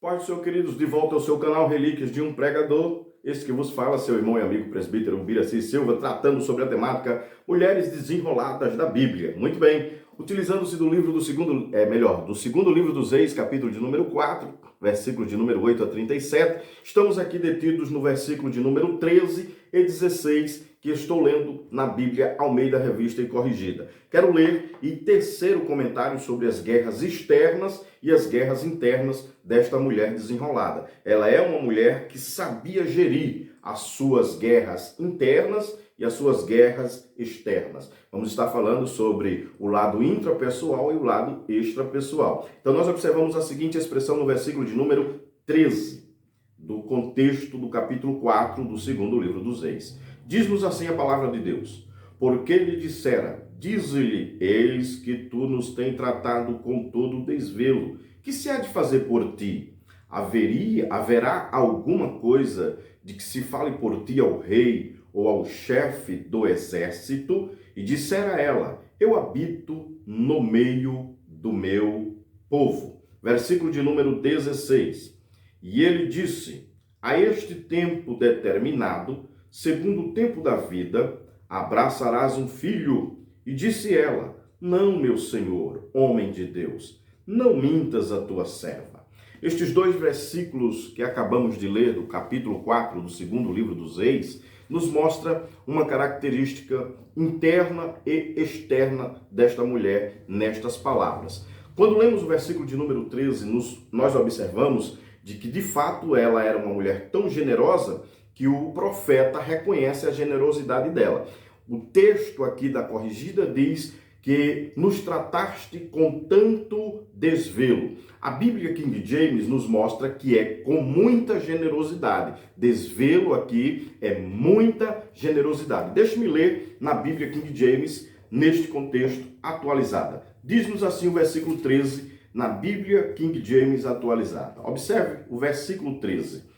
Paz do Senhor, queridos, de volta ao seu canal Relíquias de um Pregador. Esse que vos fala, seu irmão e amigo presbítero Ubiraci Silva, tratando sobre a temática Mulheres Desenroladas da Bíblia. Muito bem, utilizando-se do livro do segundo livro dos Reis, capítulo de número 4, versículo de número 8 a 37. Estamos aqui detidos no versículo de número 13 e 16, que estou lendo na Bíblia Almeida Revista e Corrigida. Quero ler e tecer o comentário sobre as guerras externas e as guerras internas desta mulher desenrolada. Ela é uma mulher que sabia gerir as suas guerras internas e as suas guerras externas. Vamos estar falando sobre o lado intrapessoal e o lado extrapessoal. Então nós observamos a seguinte expressão no versículo de número 13, do contexto do capítulo 4 do segundo livro dos Reis. Diz-nos assim a palavra de Deus: porque lhe dissera, dize-lhe, eis que tu nos tem tratado com todo desvelo, que se há de fazer por ti? Haverá alguma coisa de que se fale por ti ao rei ou ao chefe do exército? E dissera ela, eu habito no meio do meu povo. Versículo de número 16. E ele disse, a este tempo determinado, segundo o tempo da vida, abraçarás um filho. E disse ela, não, meu senhor, homem de Deus, não mintas a tua serva. Estes dois versículos que acabamos de ler do capítulo 4 do segundo livro dos Reis, nos mostra uma característica interna e externa desta mulher nestas palavras. Quando lemos o versículo de número 13, nós observamos de que de fato ela era uma mulher tão generosa que o profeta reconhece a generosidade dela. O texto aqui da Corrigida diz que nos trataste com tanto desvelo. A Bíblia King James nos mostra que é com muita generosidade. Desvelo aqui é muita generosidade. Deixe-me ler na Bíblia King James, neste contexto atualizada. Diz-nos assim o versículo 13, na Bíblia King James atualizada. Observe o versículo 13.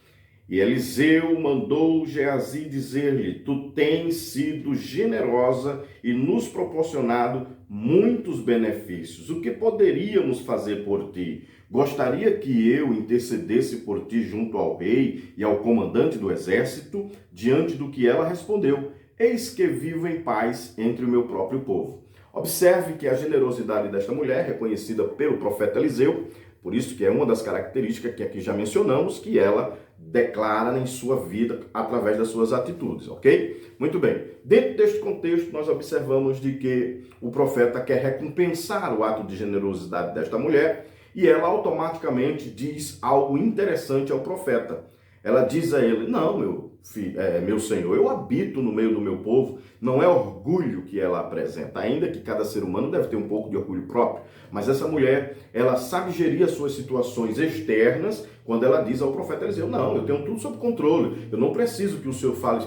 E Eliseu mandou Geazi dizer-lhe, tu tens sido generosa e nos proporcionado muitos benefícios. O que poderíamos fazer por ti? Gostaria que eu intercedesse por ti junto ao rei e ao comandante do exército? Diante do que ela respondeu, eis que vivo em paz entre o meu próprio povo. Observe que a generosidade desta mulher, reconhecida pelo profeta Eliseu, por isso que é uma das características que aqui já mencionamos, que ela declara em sua vida através das suas atitudes, ok? Muito bem. Dentro deste contexto, nós observamos de que o profeta quer recompensar o ato de generosidade desta mulher e ela automaticamente diz algo interessante ao profeta. Ela diz a ele, não, meu senhor, eu habito no meio do meu povo. Não é orgulho que ela apresenta, ainda que cada ser humano deve ter um pouco de orgulho próprio. Mas essa mulher, ela sabe gerir as suas situações externas quando ela diz ao profeta Eliseu, não, eu tenho tudo sob controle, eu não preciso que o senhor fale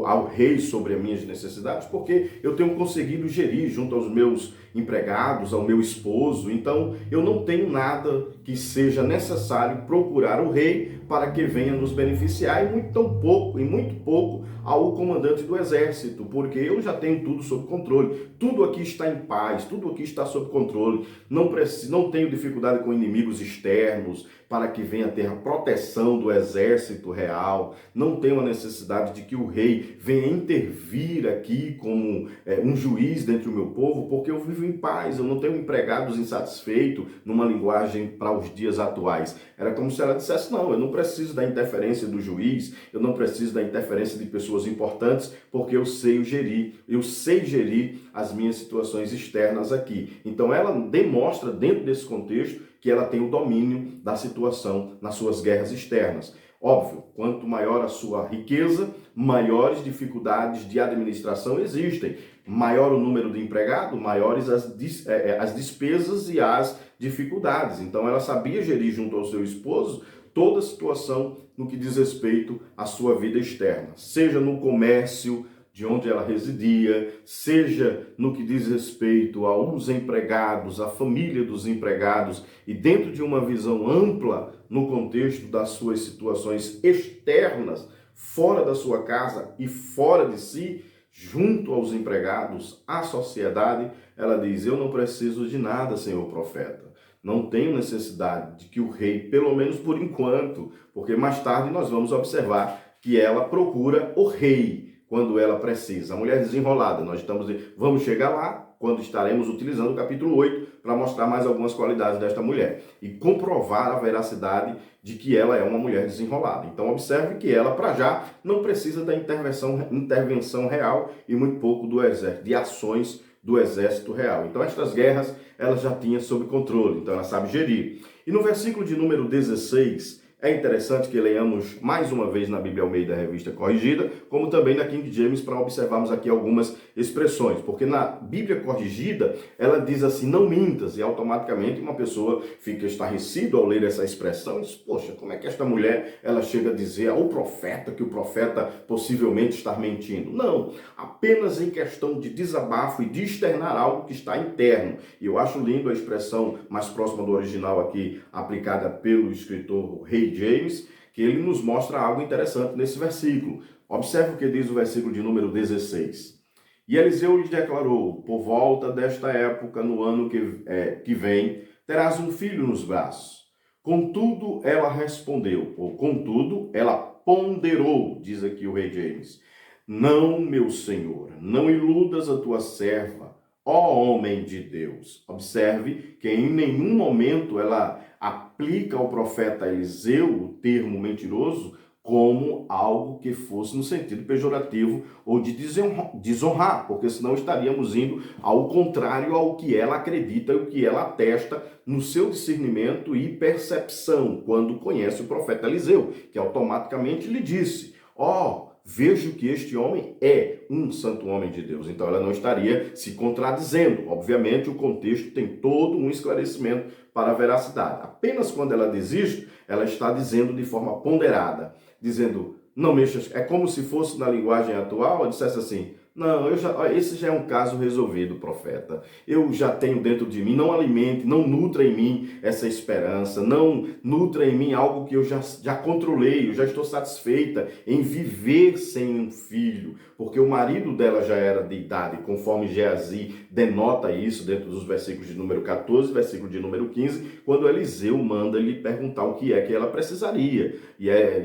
ao rei sobre as minhas necessidades, porque eu tenho conseguido gerir junto aos meus empregados, ao meu esposo, então eu não tenho nada que seja necessário procurar o rei para que venha nos beneficiar, e muito pouco ao comandante do exército, porque eu já tenho tudo sob controle, tudo aqui está em paz, tudo aqui está sob controle, não tenho dificuldade com inimigos externos, para que venha ter a proteção do exército real, não tenho a necessidade de que o rei venha intervir aqui como um juiz dentro do meu povo, porque eu vivo em paz, eu não tenho empregados insatisfeitos, numa linguagem para os dias atuais. Era como se ela dissesse, não, eu não preciso da interferência do juiz, eu não preciso da interferência de pessoas importantes, porque eu sei gerir as minhas situações externas aqui. Então ela demonstra dentro desse contexto que ela tem o domínio da situação nas suas guerras externas. Óbvio, quanto maior a sua riqueza, maiores dificuldades de administração existem. Maior o número de empregados, maiores as despesas e as dificuldades. Então ela sabia gerir junto ao seu esposo toda a situação no que diz respeito à sua vida externa. Seja no comércio de onde ela residia, seja no que diz respeito aos empregados, à família dos empregados, e dentro de uma visão ampla no contexto das suas situações externas, fora da sua casa e fora de si, junto aos empregados, à sociedade, ela diz, eu não preciso de nada, senhor profeta. Não tenho necessidade de que o rei, pelo menos por enquanto, porque mais tarde nós vamos observar que ela procura o rei quando ela precisa. A mulher desenrolada, vamos chegar lá quando estaremos utilizando o capítulo 8 para mostrar mais algumas qualidades desta mulher e comprovar a veracidade de que ela é uma mulher desenrolada. Então observe que ela, para já, não precisa da intervenção real e muito pouco do exército, de ações do exército real. Então estas guerras ela já tinha sob controle, então ela sabe gerir. E no versículo de número 16, é interessante que leiamos mais uma vez na Bíblia Almeida Revista Corrigida, como também na King James, para observarmos aqui algumas expressões. Porque na Bíblia Corrigida, ela diz assim, não mintas, e automaticamente uma pessoa fica estarrecida ao ler essa expressão e diz, poxa, como é que esta mulher ela chega a dizer ao profeta que o profeta possivelmente está mentindo? Não, apenas em questão de desabafo e de externar algo que está interno. E eu acho lindo a expressão mais próxima do original aqui, aplicada pelo escritor Rei James, que ele nos mostra algo interessante nesse versículo. Observe o que diz o versículo de número 16. E Eliseu lhe declarou, por volta desta época, no ano que vem, terás um filho nos braços. Contudo, ela respondeu, ou contudo, ela ponderou, diz aqui o Rei James. Não, meu senhor, não iludas a tua serva, ó homem de Deus. Observe que em nenhum momento ela aplica ao profeta Eliseu o termo mentiroso como algo que fosse no sentido pejorativo ou de desonrar, porque senão estaríamos indo ao contrário ao que ela acredita e o que ela atesta no seu discernimento e percepção quando conhece o profeta Eliseu, que automaticamente lhe disse, vejo que este homem é um santo homem de Deus. Então ela não estaria se contradizendo. Obviamente o contexto tem todo um esclarecimento para a veracidade. Apenas quando ela diz isto, ela está dizendo de forma ponderada, dizendo, não mexas, é como se fosse na linguagem atual, ela dissesse assim, não, esse já é um caso resolvido, profeta. Eu já tenho dentro de mim, não alimente, não nutra em mim essa esperança, não nutra em mim algo que eu já controlei, eu já estou satisfeita em viver sem um filho, porque o marido dela já era de idade, conforme Geazi denota isso dentro dos versículos de número 14, versículo de número 15, quando Eliseu manda lhe perguntar o que é que ela precisaria.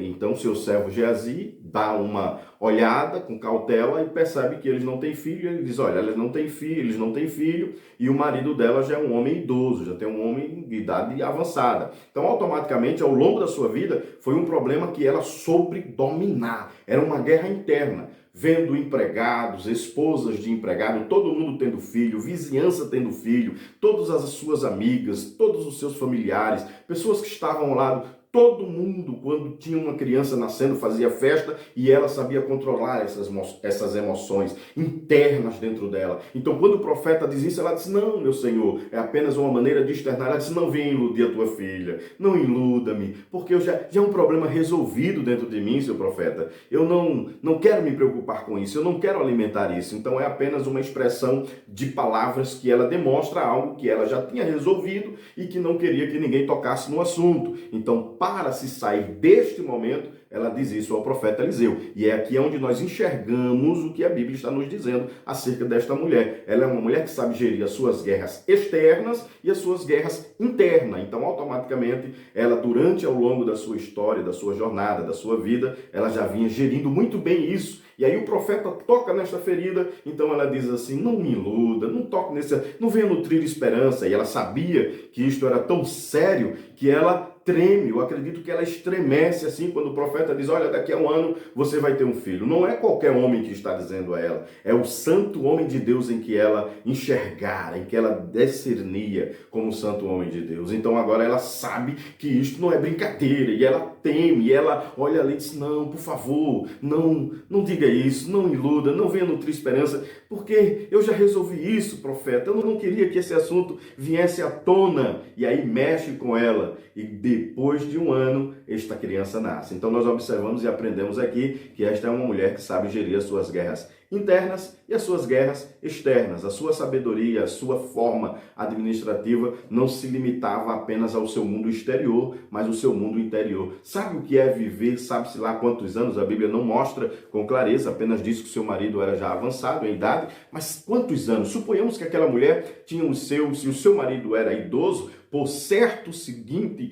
Então seu servo Geazi dá uma olhada com cautela e percebe que eles não têm filho, ele diz, olha, eles não têm filho, e o marido dela já é um homem idoso, já tem um homem de idade avançada. Então, automaticamente, ao longo da sua vida, foi um problema que ela soube dominar, era uma guerra interna, vendo empregados, esposas de empregado, todo mundo tendo filho, vizinhança tendo filho, todas as suas amigas, todos os seus familiares, pessoas que estavam ao lado, todo mundo, quando tinha uma criança nascendo, fazia festa e ela sabia controlar essas emoções internas dentro dela. Então, quando o profeta diz isso, ela diz, não, meu Senhor, é apenas uma maneira de externar. Ela diz, não venha iludir a tua filha, não iluda-me, porque já é um problema resolvido dentro de mim, seu profeta. Eu não quero me preocupar com isso, eu não quero alimentar isso. Então, é apenas uma expressão de palavras que ela demonstra algo que ela já tinha resolvido e que não queria que ninguém tocasse no assunto. Então, para se sair deste momento, ela diz isso ao profeta Eliseu. E é aqui onde nós enxergamos o que a Bíblia está nos dizendo acerca desta mulher. Ela é uma mulher que sabe gerir as suas guerras externas e as suas guerras internas. Então, automaticamente, ela, durante ao longo da sua história, da sua jornada, da sua vida, ela já vinha gerindo muito bem isso. E aí o profeta toca nesta ferida, então ela diz assim, não me iluda, não toque não venha nutrir esperança. E ela sabia que isto era tão sério que ela treme, eu acredito que ela estremece assim quando o profeta diz, olha, daqui a um ano você vai ter um filho. Não é qualquer homem que está dizendo a ela, é o santo homem de Deus em que ela enxergara, em que ela discernia como santo homem de Deus. Então agora ela sabe que isto não é brincadeira, e ela teme, e ela olha ali e diz, não, por favor, não diga isso, não iluda, não venha nutrir esperança, porque eu já resolvi isso, profeta, eu não queria que esse assunto viesse à tona. E aí mexe com ela, e depois de um ano, esta criança nasce. Então nós observamos e aprendemos aqui que esta é uma mulher que sabe gerir as suas guerras internas e as suas guerras externas. A sua sabedoria, a sua forma administrativa não se limitava apenas ao seu mundo exterior, mas ao seu mundo interior. Sabe o que é viver, sabe-se lá quantos anos? A Bíblia não mostra com clareza, apenas diz que o seu marido era já avançado em idade, mas quantos anos? Suponhamos que aquela mulher tinha se o seu marido era idoso, por certo seguindo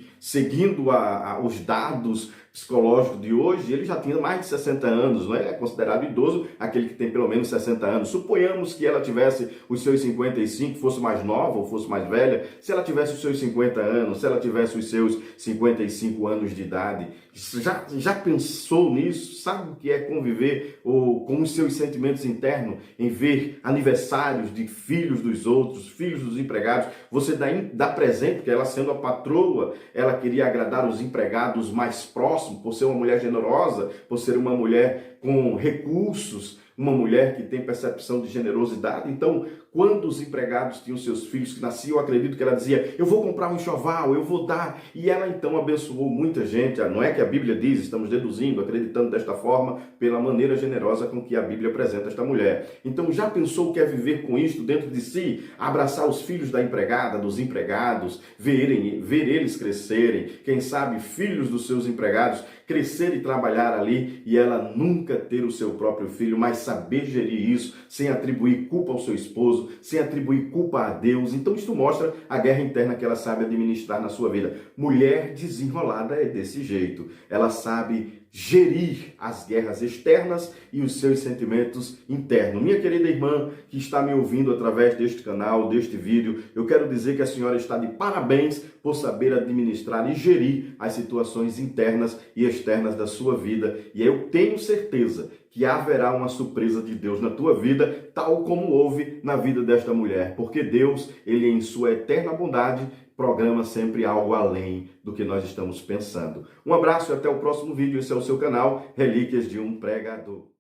os dados psicológicos de hoje, ele já tinha mais de 60 anos, não é? É considerado idoso aquele que tem pelo menos 60 anos. Suponhamos que ela tivesse os seus 55, fosse mais nova ou fosse mais velha, se ela tivesse os seus 50 anos, se ela tivesse os seus 55 anos de idade, já pensou nisso? Sabe o que é conviver com os seus sentimentos internos em ver aniversários de filhos dos outros, filhos dos empregados? Você dá presente, porque ela sendo a patroa, ela queria agradar os empregados mais próximos, por ser uma mulher generosa, por ser uma mulher com recursos, uma mulher que tem percepção de generosidade. Então, quando os empregados tinham seus filhos que nasciam, eu acredito que ela dizia, eu vou comprar um enxoval, eu vou dar. E ela então abençoou muita gente. Não é que a Bíblia diz, estamos deduzindo, acreditando desta forma, pela maneira generosa com que a Bíblia apresenta esta mulher. Então, já pensou que é viver com isto dentro de si? Abraçar os filhos da empregada, dos empregados, ver eles crescerem, quem sabe filhos dos seus empregados, crescer e trabalhar ali, e ela nunca ter o seu próprio filho, mas saber gerir isso, sem atribuir culpa ao seu esposo, sem atribuir culpa a Deus. Então isso mostra a guerra interna que ela sabe administrar na sua vida. Mulher desenrolada é desse jeito. Ela sabe gerir as guerras externas e os seus sentimentos internos. Minha querida irmã que está me ouvindo através deste canal, deste vídeo, eu quero dizer que a senhora está de parabéns por saber administrar e gerir as situações internas e externas da sua vida. E eu tenho certeza que haverá uma surpresa de Deus na tua vida, tal como houve na vida desta mulher. Porque Deus, ele em sua eterna bondade, programa sempre algo além do que nós estamos pensando. Um abraço e até o próximo vídeo. Esse é o seu canal Relíquias de um Pregador.